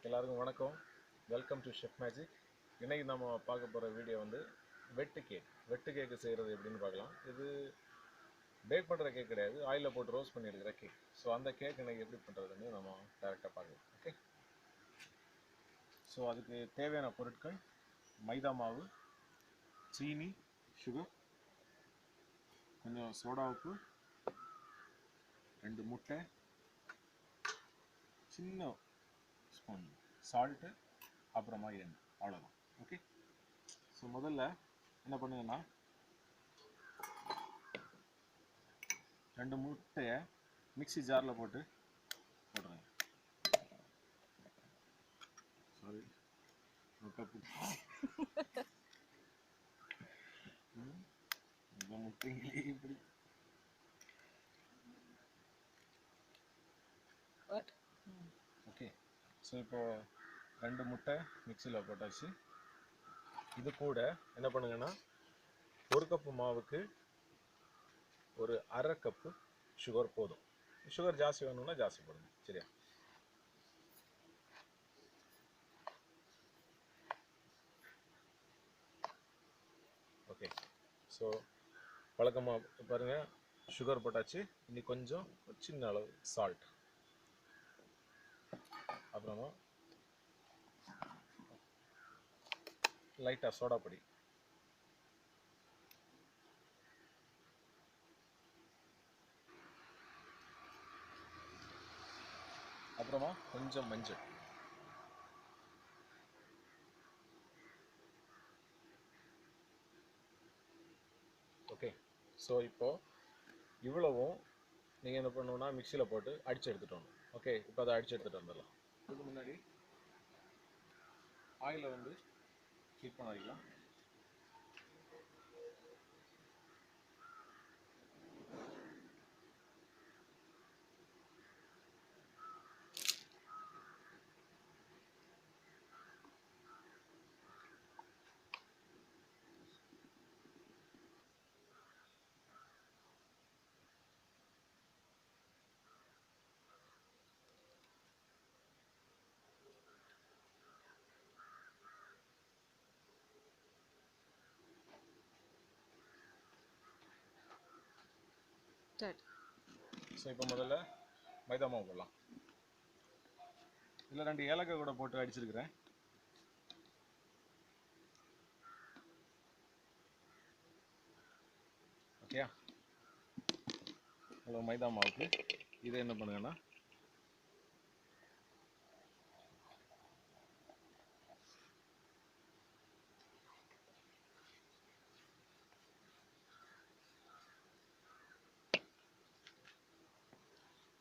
எல்லாருக்கும் வணக்கம். Welcome to chef magic. இன்னைக்கு நம்ம பார்க்க போகிற வீடியோ வந்து வெட்டு கேக். வெட்டு கேக்கு செய்கிறது எப்படின்னு பார்க்கலாம். இது பேக் பண்ணுற கேக் கிடையாது, ஆயிலில் போட்டு ரோஸ்ட் பண்ணி எடுக்கிற கேக். ஸோ அந்த கேக் இன்னைக்கு எப்படி பண்ணுறதுன்னு நம்ம டேரெக்டாக பார்க்கலாம். ஓகே, ஸோ அதுக்கு தேவையான பொருட்கள் மைதா மாவு, சீனி, சுகர், கொஞ்சம் சோடா உப்பு, 2 முட்டை, சின்ன ஸ்பூன் சால்ட்டு, அப்புறமா எண்ணெய், அவ்வளோதான். ஓகே, ஸோ முதல்ல என்ன பண்ணுங்கன்னா 2 முட்டையை மிக்ஸி ஜாரில் போட்டுறேன். சாரி, முட்டை இந்த முட்டைங்களே இப்படி. ஓகே, ஸோ இப்போ 2 முட்டை மிக்சியில் போட்டாச்சு. இது கூட என்ன பண்ணுங்கன்னா 1 கப்பு மாவுக்கு ஒரு 1/2 கப்பு சுகர் போதும். சுகர் ஜாஸ்தி வேணும்னா ஜாஸ்தி போடுங்க, சரியா? ஓகே, ஸோ வழக்கமாக பாருங்கள், சுகர் போட்டாச்சு. இனி கொஞ்சம் சின்ன அளவு சால்ட், அப்புறமா லைட்டாக சோடா பொடி, அப்புறமா கொஞ்சம் மஞ்சள். ஓகே, ஸோ இப்போது இவ்வளவும் நீங்கள் என்ன பண்ணணுன்னா மிக்சியில் போட்டு அடித்து எடுத்துகிட்டு வரணும். ஓகே, இப்போ அதை அடித்து எடுத்துகிட்டு வந்துடலாம். அதுக்கு முன்னாடி ஆயிலை வந்து ஹீட் பண்ண வைக்கலாம். ஸோ இப்போ முதல்ல மைதா மாவு போடலாம். இதில் 2 ஏலக்காய் கூட போட்டு அடிச்சிருக்கிறேன். ஓகேயா? அவ்வளோ மைதா மாவுக்கு இதை என்ன பண்ணுங்கன்னா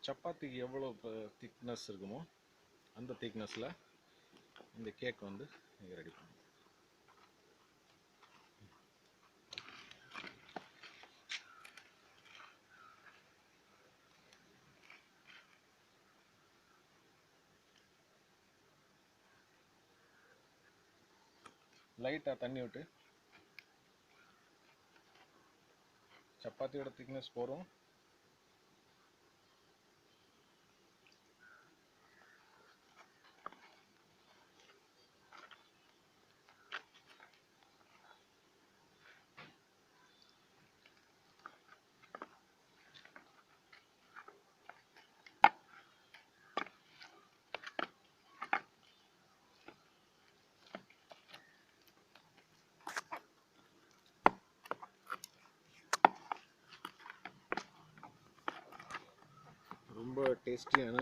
சப்பாத்திக்கு எவ்வளோ திக்னஸ் இருக்குமோ அந்த திக்னஸில் இந்த கேக் வந்து நீங்கள் ரெடி பண்ணணும். லைட்டாக தண்ணி விட்டு, சப்பாத்தியோட திக்னஸ் போகிறோம். ரொம்ப டேஸ்டியான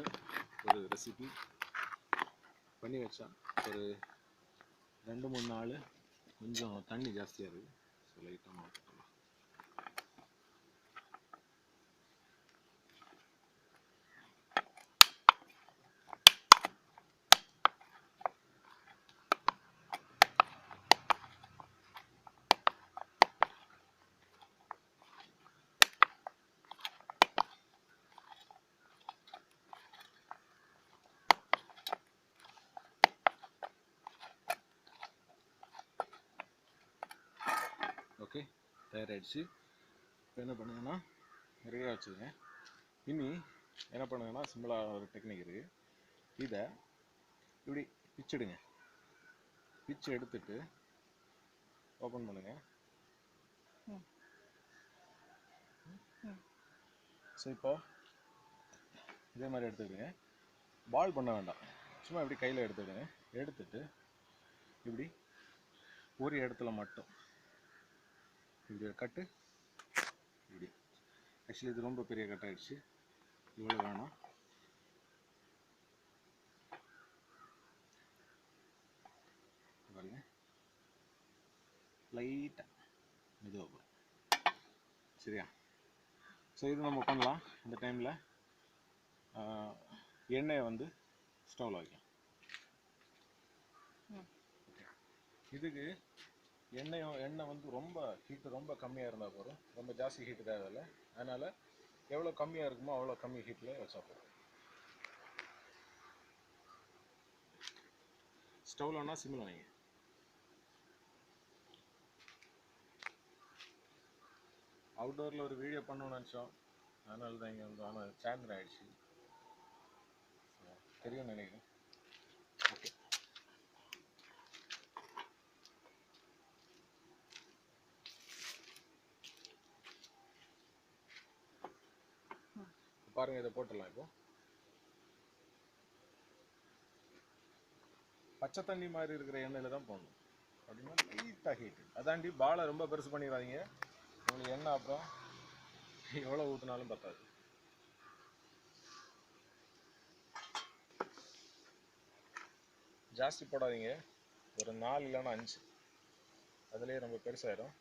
ஒரு ரெசிபி பண்ணி வச்சா ஒரு 2-3 நாள் கொஞ்சம் தண்ணி ஜாஸ்தியாக இருக்குது. ஸோ லைட்டாக மாற்றலாம். ஓகே, தயாராகிடுச்சு. இப்போ என்ன பண்ணுங்கன்னா நிறைய வச்சுருக்கேன். இனி என்ன பண்ணுங்கன்னா சிம்பிளாக ஒரு டெக்னிக் இருக்குது. இதை இப்படி பிச்சிடுங்க. பிச்சு எடுத்துட்டு ஓப்பன் பண்ணுங்க. ஸோ இப்போ இதே மாதிரி எடுத்துக்கிடுங்க. பால் பண்ண வேண்டாம், சும்மா இப்படி கையில் எடுத்துக்கிடுங்க. எடுத்துட்டு இப்படி ஒரு இடத்துல மட்டும் இப்படி ஒரு கட்டு. இப்படி ஆக்சுவலி இது ரொம்ப பெரிய கட்டாயிடுச்சு, இவ்வளோ வேணாம். பாருங்க, லைட்டாக மெதுவாக போகும். சரியா? ஸோ இது நம்ம பண்ணலாம். இந்த டைமில் எண்ணெயை வந்து ஸ்டவ்வில் வைக்கலாம். இதுக்கு எண்ணெய் வந்து ரொம்ப ஹீட்டு ரொம்ப கம்மியாக இருந்தால் போதும், ரொம்ப ஜாஸ்தி ஹீட்டு தேவையில்லை. அதனால் எவ்வளோ கம்மியாக இருக்குமோ அவ்வளோ கம்மி ஹீட்டில் வச்சா போதும். ஸ்டவ்வில் வேணால் சிம்மில் வைங்க. அவுட்டோரில் ஒரு வீடியோ பண்ணணும்னு நினச்சோம், அதனால தான் இங்கே வந்து, ஆனால் சாயந்தரம் ஆகிடுச்சு. தெரியும்னு நினைக்கிறேன். ஓகே, பாருங்கள், இதை போட்டுடலாம். இப்போ பச்சை தண்ணி மாதிரி இருக்கிற எண்ணெயில் தான் போடணும். அப்படின்னா லைட்டாக ஹீட்டு. அதாண்டி பாலை ரொம்ப பெருசு பண்ணிடாதீங்க, உங்களுக்கு எண்ணெய் அப்புறம் எவ்வளோ ஊற்றினாலும் பத்தாது. ஜாஸ்தி போடாதீங்க, ஒரு 4 இல்லைன்னா 5, அதுலேயே ரொம்ப பெருசாயிடும்.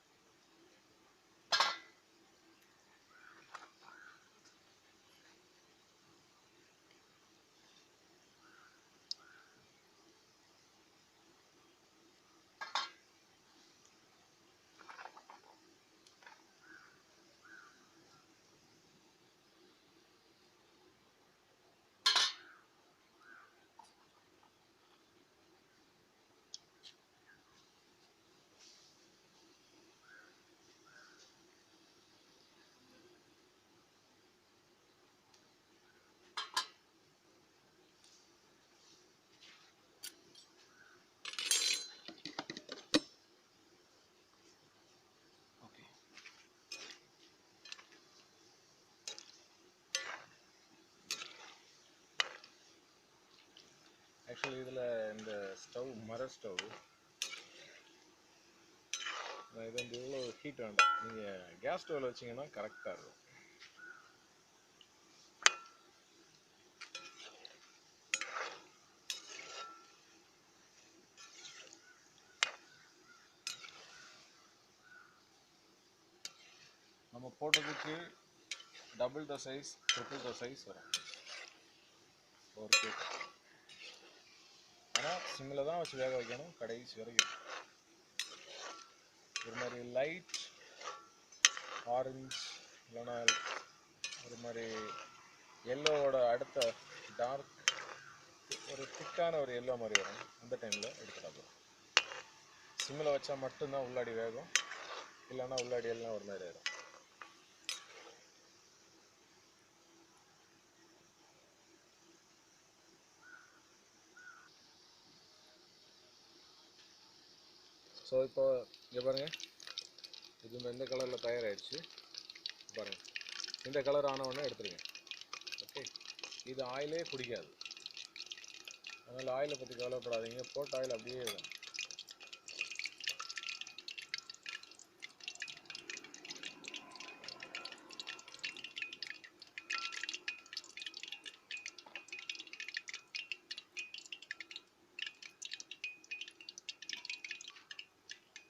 ஓகே, ஆக்சுவலி இதில் இந்த ஸ்டவ் மர ஸ்டவ், இது வந்து இவ்வளோ ஹீட் வேண்டாம். நீங்கள் கேஸ் ஸ்டவ்வில் வச்சிங்கன்னா கரெக்டாக இருக்கும். நம்ம போட்டதுக்கு double the size, triple the size வரும் ஒரு கேக். ஆனால் சிம்மில் தான் வச்சு வேக வைக்கணும் கடைசி வரைக்கும். ஒரு மாதிரி லைட் ஆரஞ்சு இல்லைன்னா ஒரு மாதிரி எல்லோவோட அடுத்த டார்க் ஒரு திக்கான ஒரு எல்லோ மாதிரி வரும். அந்த டைமில் எடுத்துக்கலாம். சிம்மில் வச்சா மட்டும்தான் உள்ளாடி வேகும், இல்லைன்னா உள்ளாடி எல்லாம் ஒரு மாதிரி ஆயிடும். ஸோ இப்போ இங்கே பாருங்கள், இது இந்த கலரில் தயாராகிடுச்சு. பாருங்கள், இந்த கலர் ஆனவுடனே எடுத்துருங்க. ஓகே, இது ஆயிலே குடிக்காது, அதனால் ஆயிலை பற்றி கவலைப்படாதீங்க. போட்ட ஆயில் அப்படியே இருக்கும்.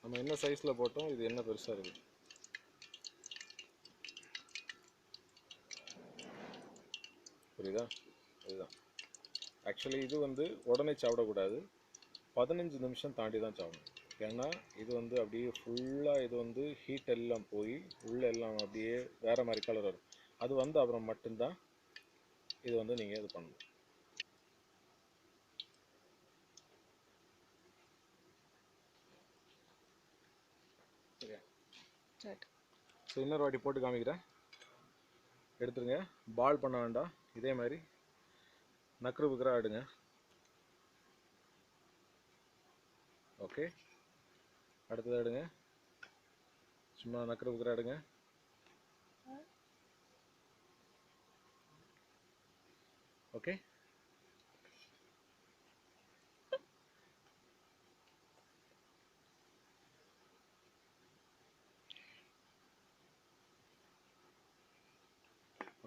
நம்ம என்ன சைஸில் போட்டோம், இது என்ன பெருசாக இருக்குது. புரியுதா? இதுதான் ஆக்சுவலி. இது வந்து உடனே சாப்பிடக்கூடாது, 15 நிமிஷம் தாண்டி தான் சாப்பிடணும். ஏன்னா இது வந்து அப்படியே ஃபுல்லாக இது வந்து ஹீட் எல்லாம் போய் உள்ளே எல்லாம் அப்படியே வேறு மாதிரி கலர் வரும். அது வந்து அப்புறம் மட்டும்தான் இது வந்து நீங்கள் இது பண்ணணும். சரியா? சரி, ஸோ இன்னொரு வாட்டி போட்டு காமிக்கிறேன். எடுத்துருங்க, பால் பண்ண வேண்டாம், இதே மாதிரி நக்கரு புக்கராக ஆடுங்க. ஓகே, அடுத்தது எடுங்க. சும்மா நக்கர புக்கரை எடுங்க. Okay,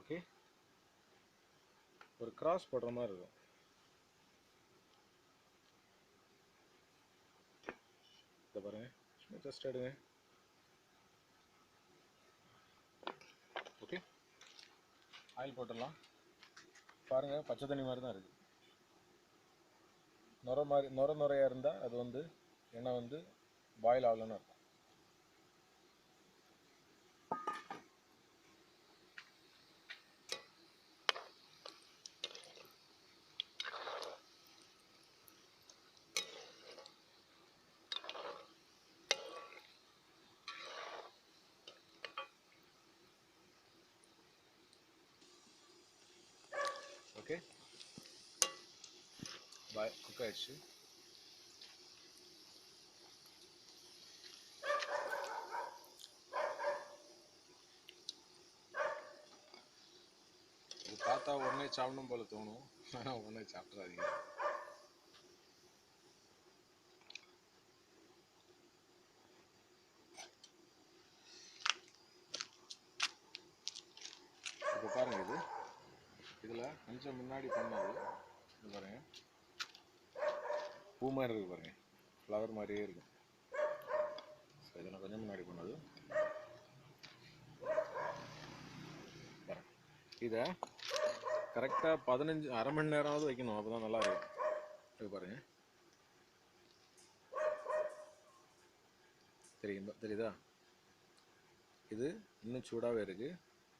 okay. ஒரு கிராஸ் போடுற மாதிரி இருக்கும். இதை பாருங்க, சும்மா ஜஸ்ட் எடுங்க. ஓகே, ஆயில் போட்டுடலாம். பாருங்க, பச்சை தண்ணி மாதிரி தான் இருக்குது. நுரையாக இருந்தால் அது வந்து எண்ணெய் வந்து பாயில் ஆகலன்னு இருக்கும். ஓகே, குக் ஆயிடுச்சு. இது பார்த்தா உடனே சாப்பிடணும் போல தோணும், ஆனால் உடனே சாப்பிட்றாதீங்க. இப்போ பாருங்கள், இதில் கொஞ்சம் முன்னாடி பண்ணது இது பாருங்கள், பூ மாதிரி இருக்குது பாருங்கள், ஃப்ளவர் மாதிரியே இருக்கும். ஸோ இதில் கொஞ்சம் முன்னாடி பண்ணது பாருங்கள். இதை கரெக்டாக 15 அரை மணி நேரமாவது வைக்கணும், அப்போ தான் நல்லா இருக்கும். இது பாருங்கள், தெரியுதா? இது இன்னும் சூடாகவே இருக்குது.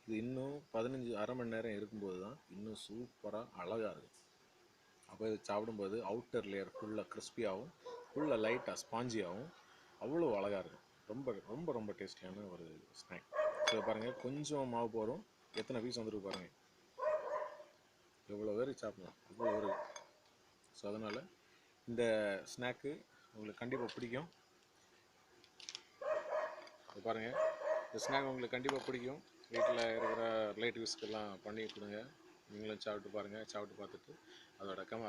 இது இன்னும் 15 அரை மணி நேரம் இருக்கும்போது தான் இன்னும் சூப்பராக அழகாக இருக்கும். அப்போ இது சாப்பிடும்போது அவுட்டர் லேயர் ஃபுல்லாக கிறிஸ்பியாகவும் ஃபுல்லாக லைட்டாக ஸ்பாஞ்சியாகவும் அவ்வளோ அழகாக இருக்கும். ரொம்ப ரொம்ப ரொம்ப டேஸ்டியான ஒரு ஸ்நாக். ஸோ பாருங்கள், கொஞ்சம் மாவு போகிறோம், எத்தனை பீஸ் வந்துருக்கு பாருங்கள். எவ்வளோ பேருக்கு சாப்பிடலாம், அவ்வளோ வருது. ஸோ அதனால் இந்த ஸ்நாக்கு உங்களுக்கு கண்டிப்பாக பிடிக்கும். பாருங்கள், இந்த ஸ்நாக் உங்களுக்கு கண்டிப்பாக பிடிக்கும். வீட்டில் இருக்கிற ரிலேட்டிவ்ஸ்க்கெல்லாம் பண்ணி கொடுங்க. நீங்களும் சாப்பிட்டு பாருங்கள். சாப்பிட்டு பார்த்துட்டு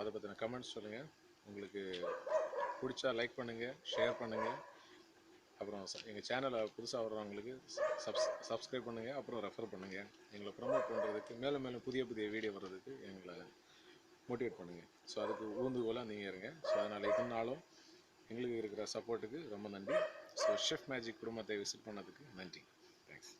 அதை பற்றின கமெண்ட்ஸ் சொல்லுங்கள். உங்களுக்கு பிடிச்சா லைக் பண்ணுங்கள், ஷேர் பண்ணுங்கள். அப்புறம் எங்கள் சேனலை புதுசாக வர்றவங்களுக்கு சப்ஸ்கிரைப் பண்ணுங்கள். அப்புறம் ரெஃபர் பண்ணுங்கள். எங்களை ப்ரமோட் பண்ணுறதுக்கு, மேலும் மேலும் புதிய புதிய வீடியோ வர்றதுக்கு எங்களை மோட்டிவேட் பண்ணுங்கள். ஸோ அதுக்கு ஊந்துகோலாக நீங்கள் இருங்க. ஸோ அதனால் இதனாலும் எங்களுக்கு இருக்கிற சப்போர்ட்டுக்கு ரொம்ப நன்றி. ஸோ ஷெஃப் மேஜிக் குடும்பத்தை விசிட் பண்ணதுக்கு நன்றி. தேங்க்ஸ்.